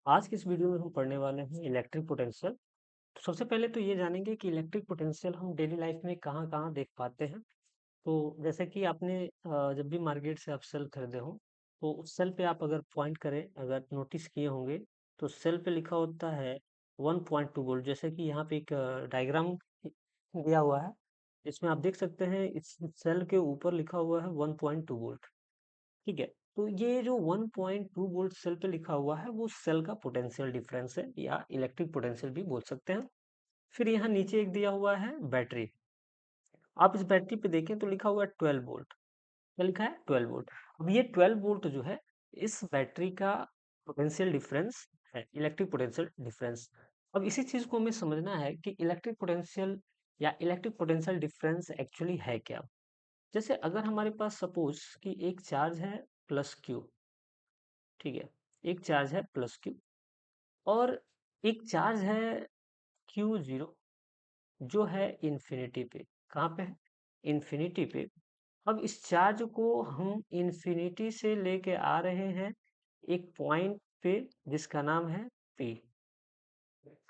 आज की इस वीडियो में हम पढ़ने वाले हैं इलेक्ट्रिक पोटेंशियल। तो सबसे पहले तो ये जानेंगे कि इलेक्ट्रिक पोटेंशियल हम डेली लाइफ में कहाँ कहाँ देख पाते हैं। तो जैसे कि आपने जब भी मार्केट से आप सेल खरीदे हो, तो उस सेल पे आप अगर पॉइंट करें, अगर नोटिस किए होंगे, तो सेल पे लिखा होता है 1.2 वोल्ट। जैसे कि यहाँ पे एक डायग्राम दिया हुआ है, इसमें आप देख सकते हैं इस सेल के ऊपर लिखा हुआ है 1.2 वोल्ट। ठीक है। तो ये जो 1.2 वोल्ट सेल पे लिखा हुआ है वो सेल का पोटेंशियल डिफरेंस है या इलेक्ट्रिक पोटेंशियल भी बोल सकते हैं। फिर यहाँ नीचे एक दिया हुआ है बैटरी। आप इस बैटरी पे देखें तो लिखा हुआ है 12 वोल्ट। क्या लिखा है? 12 वोल्ट। अब ये 12 वोल्ट जो है इस बैटरी का पोटेंशियल डिफरेंस है, इलेक्ट्रिक पोटेंशियल डिफरेंस। अब इसी चीज को हमें समझना है कि इलेक्ट्रिक पोटेंशियल या इलेक्ट्रिक पोटेंशियल डिफरेंस एक्चुअली है क्या। जैसे अगर हमारे पास सपोज कि एक चार्ज है प्लस क्यू। ठीक है। एक चार्ज है प्लस क्यू और एक चार्ज है क्यू जीरो, जो है इन्फिनिटी पे। कहाँ पे है? इन्फिनिटी पे। अब इस चार्ज को हम इन्फिनिटी से लेके आ रहे हैं एक पॉइंट पे जिसका नाम है पी।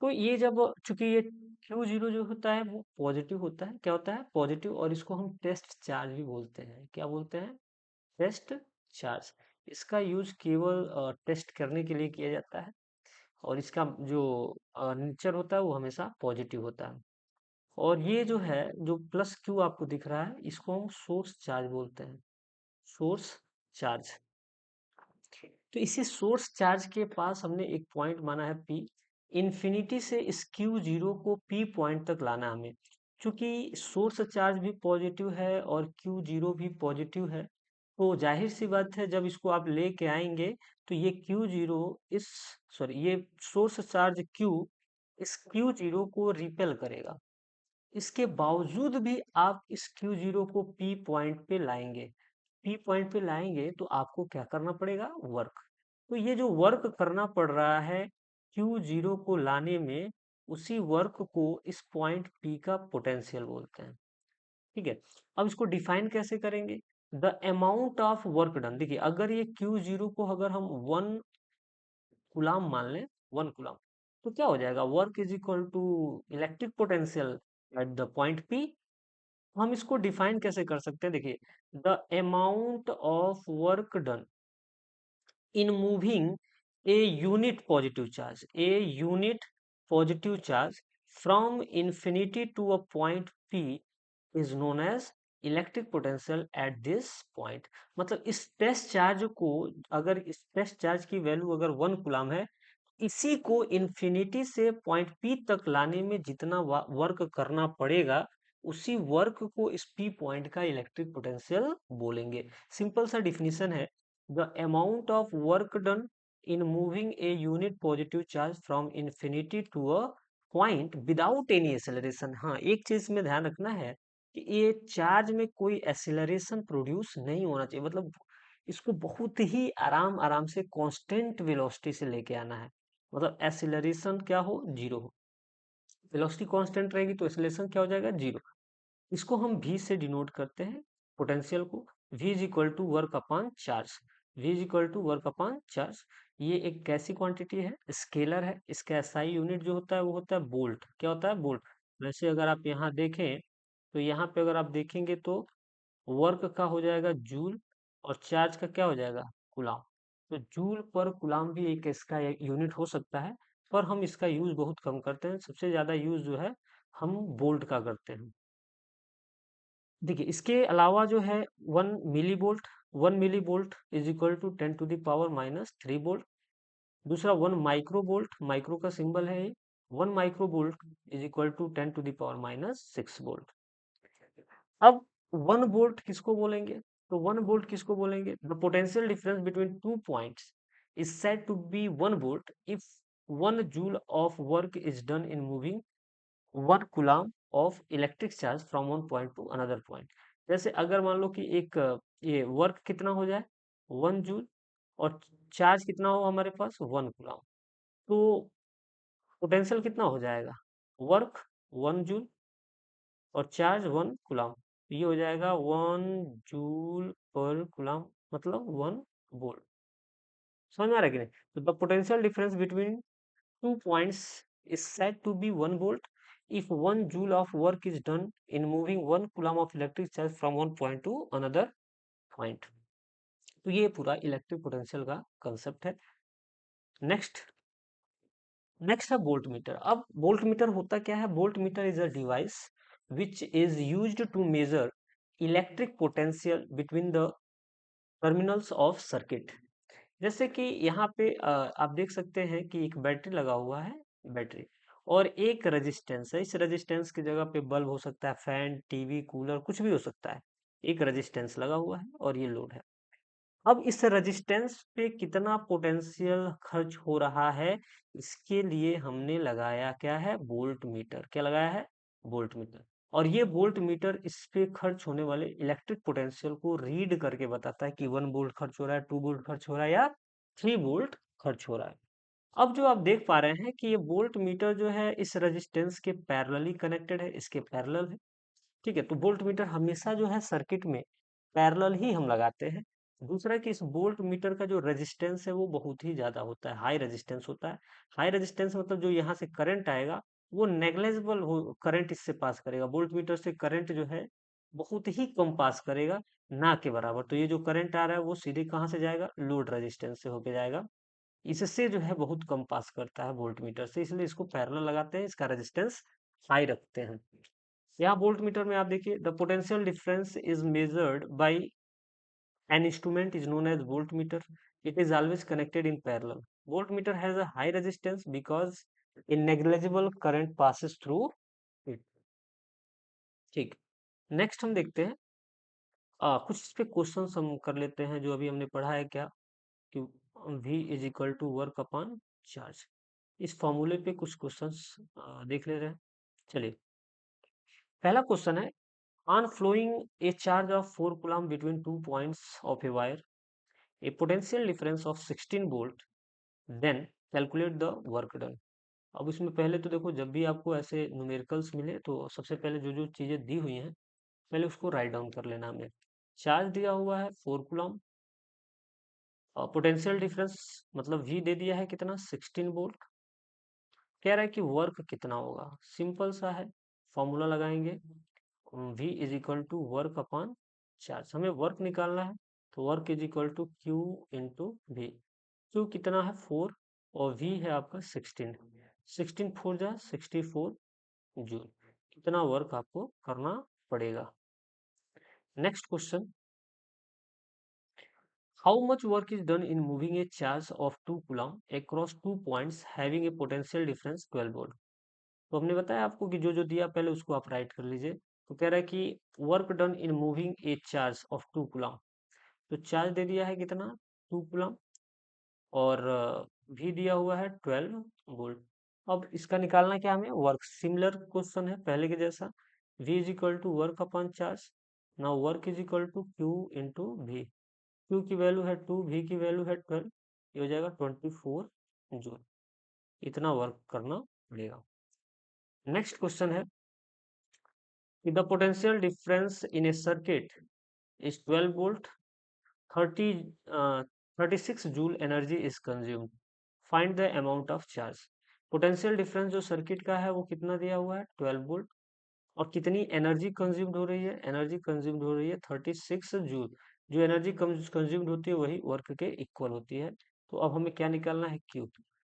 तो ये जब, चूंकि ये क्यू जीरो जो होता है वो पॉजिटिव होता है, क्या होता है? पॉजिटिव। और इसको हम टेस्ट चार्ज भी बोलते हैं। क्या बोलते हैं? Test charge. इसका यूज केवल टेस्ट करने के लिए किया जाता है और इसका जो नेचर होता है वो हमेशा पॉजिटिव होता है। और ये जो है, जो प्लस क्यू आपको दिख रहा है, इसको हम सोर्स चार्ज बोलते हैं। Source charge. तो इसी सोर्स चार्ज के पास हमने एक पॉइंट माना है पी। इन्फिनिटी से इस क्यू जीरो को पी पॉइंट तक लाना हमें। क्योंकि सोर्स चार्ज भी पॉजिटिव है और क्यू जीरो भी पॉजिटिव है, तो जाहिर सी बात है जब इसको आप लेके आएंगे तो ये क्यू जीरो इस, सॉरी, ये सोर्स चार्ज क्यू इस क्यू जीरो को रिपेल करेगा। इसके बावजूद भी आप इस क्यू जीरो को पी पॉइंट पे लाएंगे। पी पॉइंट पे लाएंगे तो आपको क्या करना पड़ेगा? वर्क। तो ये जो वर्क करना पड़ रहा है क्यू जीरो को लाने में, उसी वर्क को इस पॉइंट पी का पोटेंशियल बोलते हैं। ठीक है। अब इसको डिफाइन कैसे करेंगे? The amount of work done. देखिए, अगर ये क्यू जीरो को अगर हम 1 कूलाम मान लें, 1 कूलाम, तो क्या हो जाएगा? Work is equal to electric potential at the point P. हम इसको डिफाइन कैसे कर सकते हैं? देखिए, the amount of work done in moving a unit positive charge, a unit positive charge from infinity to a point P is known as electric potential at this point. मतलब इस test charge को, अगर इस test charge की value अगर 1 coulomb है, इसी को इन्फिनिटी से पॉइंट पी तक लाने में जितना वर्क करना पड़ेगा, उसी वर्क को इस पी पॉइंट का इलेक्ट्रिक पोटेंशियल बोलेंगे। सिंपल सा डिफिनीशन है, the amount of work done in moving a unit positive charge from infinity to a point without any acceleration. हाँ, एक चीज में ध्यान रखना है कि ये चार्ज में कोई एक्सेलरेशन प्रोड्यूस नहीं होना चाहिए। मतलब इसको बहुत ही आराम आराम से कांस्टेंट वेलोसिटी से लेके आना है। मतलब एक्सेलरेशन क्या हो? जीरो हो। वेलोसिटी कांस्टेंट रहेगी तो एक्सेलरेशन क्या हो जाएगा? जीरो। इसको हम v से डिनोट करते हैं, पोटेंशियल को। v is equal to work upon charge. v is equal to work upon charge. ये एक कैसी क्वांटिटी है? स्केलर है। इसका एसआई यूनिट जो होता है वो होता है बोल्ट। क्या होता है? बोल्ट। वैसे अगर आप यहाँ देखें, तो यहाँ पे अगर आप देखेंगे तो वर्क का हो जाएगा जूल और चार्ज का क्या हो जाएगा? कुलाम। तो जूल पर कुलाम भी एक इसका यूनिट हो सकता है, पर हम इसका यूज बहुत कम करते हैं। सबसे ज्यादा यूज जो है हम बोल्ट का करते हैं। देखिए, इसके अलावा जो है 1 milli volt, 1 milli volt is equal to 10⁻⁻³ volt. दूसरा 1 माइक्रो वोल्ट, माइक्रो का सिंबल है ये। 1 micro volt is equal to 10⁻⁻6 volt. अब 1 वोल्ट किसको बोलेंगे? तो 1 वोल्ट किसको बोलेंगे? The potential difference between two points is said to be 1 volt if 1 joule of work is done in moving 1 coulomb of electric charge from one point to another point. जैसे अगर मान लो कि एक ये वर्क कितना हो जाए? 1 जूल। और चार्ज कितना हो हमारे पास? 1 कूलाम। तो पोटेंशियल कितना हो जाएगा? वर्क 1 जूल और चार्ज 1 कूलाम। ये हो जाएगा 1 जूल पर कूलाम, मतलब 1 वोल्ट। समझ में आ रहा है कि नहीं? तो the potential difference between two points is said to be 1 volt if 1 joule of work is done in moving 1 coulomb of electric charge from one point to another point. तो ये पूरा इलेक्ट्रिक पोटेंशियल का concept है। Next next है voltmeter. अब voltmeter होता क्या है? Voltmeter is a device which is used to measure electric potential between the terminals of circuit. जैसे कि यहाँ पे आप देख सकते हैं कि एक बैटरी लगा हुआ है, बैटरी, और एक रेजिस्टेंस है। इस रेजिस्टेंस की जगह पे बल्ब हो सकता है, फैन, टीवी, कूलर, कुछ भी हो सकता है। एक रेजिस्टेंस लगा हुआ है और ये लोड है। अब इस रेजिस्टेंस पे कितना पोटेंशियल खर्च हो रहा है, इसके लिए हमने लगाया क्या है? Volt meter. क्या लगाया है? Volt meter. और ये वोल्ट मीटर इस पे खर्च होने वाले इलेक्ट्रिक पोटेंशियल को रीड करके बताता है कि 1 वोल्ट खर्च हो रहा है, 2 वोल्ट खर्च हो रहा है या 3 वोल्ट खर्च हो रहा है। अब जो आप देख पा रहे हैं कि ये वोल्ट मीटर जो है इस रेजिस्टेंस के पैरेलली कनेक्टेड है, इसके पैरेलल है। ठीक है, तो वोल्ट मीटर हमेशा जो है सर्किट में पैरेलल ही हम लगाते हैं। दूसरा कि इस वोल्ट मीटर का जो रेजिस्टेंस है वो बहुत ही ज्यादा होता है, हाई रेजिस्टेंस होता है। हाई रेजिस्टेंस मतलब जो यहाँ से करंट आएगा वो नेग्लेजिबल हो, करंट इससे पास करेगा। वोल्ट मीटर से करंट जो है बहुत ही कम पास करेगा, ना के बराबर। तो ये जो करंट आ रहा है वो सीधे कहाँ से जाएगा? लोड रेजिस्टेंस से होके जाएगा। इससे जो है बहुत कम पास करता है वोल्ट मीटर से, इसलिए इसको पैरेलल लगाते हैं, इसका रेजिस्टेंस हाई रखते हैं। यहाँ वोल्ट मीटर में आप देखिए, the potential difference is measured by an instrument is known as voltmeter. It is always connected in parallel. Voltmeter has a high resistance because a negligible current passes through it। ठीक, next हम देखते हैं कुछ इस पे question हम कर लेते हैं जो अभी हमने पढ़ा है। क्या कि V is equal to work upon charge. इस फॉर्मूले पे कुछ क्वेश्चंस देख ले रहे हैं। चलिए, पहला क्वेश्चन है, on flowing a charge of 4 coulomb between 2 points of a wire, a potential difference of 16 volt, then calculate the work done। अब इसमें पहले तो देखो, जब भी आपको ऐसे न्यूमेरिकल्स मिले तो सबसे पहले जो जो चीजें दी हुई हैं पहले उसको राइट डाउन कर लेना हमें। चार्ज दिया हुआ है 4 कूलम, और पोटेंशियल डिफरेंस मतलब V दे दिया है कितना? 16 वोल्ट। कह रहा है कि वर्क कितना होगा। सिंपल सा है, फॉर्मूला लगाएंगे, V is equal to work upon charge. हमें वर्क निकालना है, तो work is equal to Q into V। Q कितना है? 4, और V है आपका 16। 16 4 जा 64 जूल। कितना वर्क आपको करना पड़ेगा। Next question, how much work is done in moving A charge of 2 coulomb across 2 points having a potential difference 12 volt. तो हमने बताया आपको कि जो जो दिया पहले उसको आप राइट कर लीजिए। तो कह रहा है कि work done in moving A charge of 2 coulomb. तो चार्ज दे दिया है कितना? 2 कूलम, और भी दिया हुआ है 12 वोल्ट। अब इसका निकालना क्या हमें? वर्क। सिमिलर क्वेश्चन है पहले के जैसा, V is equal to work upon charge. Now work is equal to Q into V। Q की वैल्यू है 2, V की वैल्यू है 12, ये हो जाएगा 24 जूल। इतना वर्क करना पड़ेगा। नेक्स्ट क्वेश्चन है कि the potential difference in A circuit is 12 volt, 30 36 joule energy is consumed, find the amount of charge. Potential difference जो सर्किट का है वो कितना दिया हुआ है? 12 वोल्ट। और कितनी एनर्जी कंज्यूम्ड हो रही है? एनर्जी कंज्यूम्ड हो रही है 36 जूल। जो एनर्जी कंज्यूम्ड होती है वही वर्क के इक्वल होती है। तो अब हमें क्या निकालना है? Q.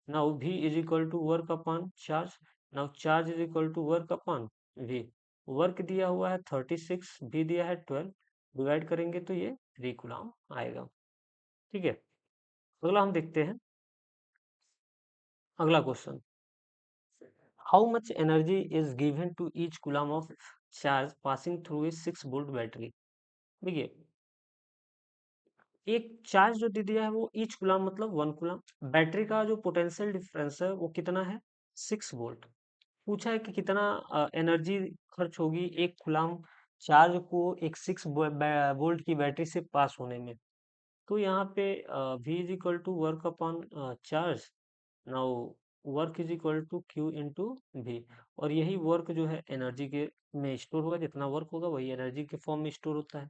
Now V is equal to work upon charge. Now charge is equal to work upon V। Work दिया हुआ है 36, V दिया है 12, डिवाइड करेंगे तो ये 3 कूलम आएगा। ठीक है, अगला हम देखते हैं। अगला question, how much energy is given to each coulomb of charge passing through a 6 volt battery. देखिए, एक चार्ज जो दे दिया है वो ईच कूलम मतलब 1 कूलम। बैटरी का जो पोटेंशियल डिफरेंस है वो कितना है? 6 वोल्ट। पूछा है कि कितना एनर्जी खर्च होगी एक कूलम चार्ज को एक 6 वोल्ट की बैटरी से पास होने में। तो यहाँ पे V is equal to work upon charge. Now work is equal to Q into V। और यही वर्क जो है एनर्जी के में स्टोर होगा, जितना वर्क होगा वही एनर्जी के फॉर्म में स्टोर होता है।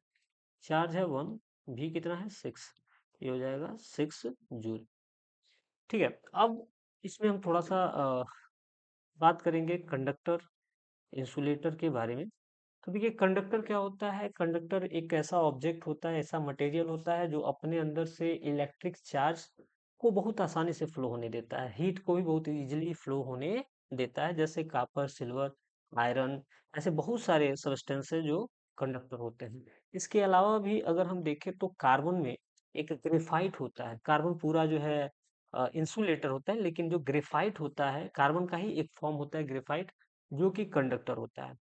चार्ज है 1, V कितना है? 6, ये हो जाएगा 6 जूल। ठीक है। अब इसमें हम थोड़ा-सा बात करेंगे कंडक्टर, इंसुलेटर के बारे में। तो देखिए कंडक्टर क्या होता है? कंडक्टर एक ऐसा ऑब्जेक्ट होता है, ऐसा मटेरियल होता है जो अपने अंदर से इलेक्ट्रिक चार्ज को बहुत आसानी से फ्लो होने देता है, हीट को भी बहुत इजीली फ्लो होने देता है, जैसे कॉपर, सिल्वर, आयरन, ऐसे बहुत सारे सब्सटेंस है जो कंडक्टर होते हैं। इसके अलावा भी अगर हम देखें तो कार्बन में एक ग्रेफाइट होता है। कार्बन पूरा जो है इंसुलेटर होता है, लेकिन जो ग्रेफाइट होता है कार्बन का ही एक फॉर्म होता है ग्रेफाइट, जो कि कंडक्टर होता है।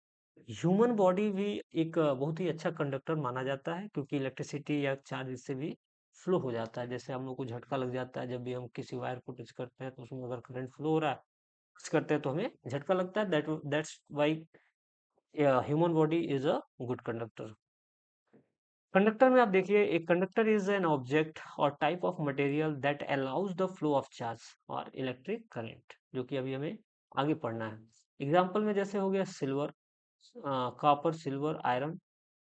ह्यूमन बॉडी भी एक बहुत ही अच्छा कंडक्टर माना जाता है, क्योंकि इलेक्ट्रिसिटी या चार्ज इससे भी फ्लो हो जाता है। जैसे हम लोग को झटका लग जाता है जब भी हम किसी वायर को टच करते हैं, तो उसमें अगर करंट फ्लो हो रहा है, टच करते हैं तो हमें झटका लगता है। That's why human body is a good conductor. Conductor में आप देखिए, एक कंडक्टर इज एन ऑब्जेक्ट और type of material that allows the flow of charge और इलेक्ट्रिक करंट, जो कि अभी हमें आगे पढ़ना है। एग्जाम्पल में जैसे हो गया सिल्वर, कॉपर, सिल्वर, आयरन,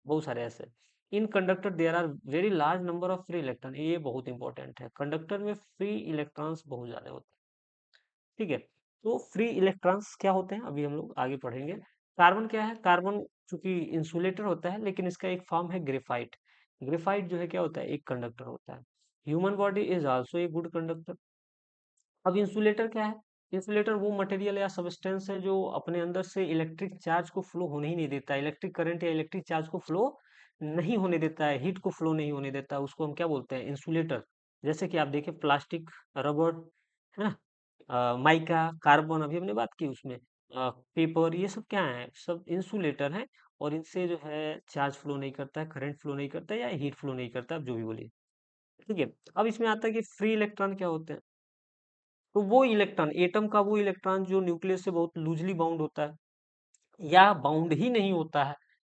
बहुत सारे ऐसे। In conductor there are very large number of free electron, ये बहुत इंपॉर्टेंट है। कंडक्टर में फ्री इलेक्ट्रॉन्स बहुत ज्यादा होते हैं। ठीक है। तो फ्री इलेक्ट्रॉन्स क्या होते हैं अभी हम लोग आगे पढ़ेंगे। कार्बन क्या है? कार्बन चूंकि इंसुलेटर होता है, लेकिन इसका एक फॉर्म है ग्रेफाइट। ग्रेफाइट जो है क्या होता है? एक कंडक्टर होता है। Human body is also a good conductor. अब इंसुलेटर क्या है? इंसुलेटर वो मटेरियल या सब्सटेंस है जो अपने अंदर से इलेक्ट्रिक चार्ज को फ्लो होने ही नहीं देता है, इलेक्ट्रिक करंट या इलेक्ट्रिक चार्ज को फ्लो नहीं होने देता है, हीट को फ्लो नहीं होने देता है, उसको हम क्या बोलते हैं? इंसुलेटर। जैसे कि आप देखें प्लास्टिक, रबर, है ना, माइका, कार्बन, अभी हमने बात की उसमें, पेपर, ये सब क्या है? सब इंसुलेटर है। और इनसे जो है चार्ज फ्लो नहीं करता है, करंट फ्लो नहीं करता है, या हीट फ्लो नहीं करता है, आप जो भी बोलिए। ठीक है। अब इसमें आता है कि फ्री इलेक्ट्रॉन क्या होते हैं। तो वो इलेक्ट्रॉन, एटम का वो इलेक्ट्रॉन जो न्यूक्लियस से बहुत लूजली बाउंड होता है या बाउंड ही नहीं होता है,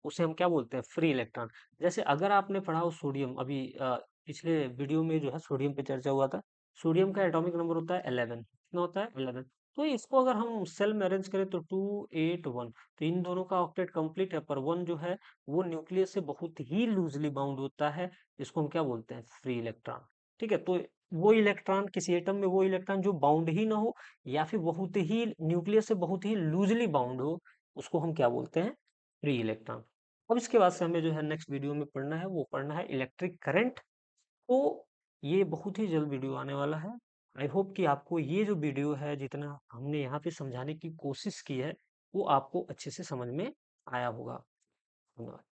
उसे हम क्या बोलते हैं? Free electron. जैसे अगर आपने पढ़ा हो सोडियम, अभी पिछले वीडियो में जो है सोडियम पे चर्चा हुआ था। सोडियम का एटॉमिक नंबर होता है 11। कितना होता है? 11। तो इसको अगर हम सेल में अरेंज करें तो 2 8 1, तो इन दोनों का ऑक्टेट कंप्लीट है, पर वन जो है वो न्यूक्लियस से बहुत ही लूजली बाउंड होता है। इसको हम क्या बोलते हैं? Free electron. ठीक है। तो वो इलेक्ट्रॉन, किसी एटम में वो इलेक्ट्रॉन जो बाउंड ही ना हो, या फिर बहुत ही न्यूक्लियस से बहुत ही लूजली बाउंड हो, उसको हम क्या बोलते हैं? Free electron. अब इसके बाद से हमें जो है नेक्स्ट वीडियो में पढ़ना है, वो पढ़ना है इलेक्ट्रिक करंट। तो ये बहुत ही जल्द वीडियो आने वाला है। आई होप कि आपको ये जो वीडियो है, जितना हमने यहाँ पे समझाने की कोशिश की है, वो आपको अच्छे से समझ में आया होगा। धन्यवाद।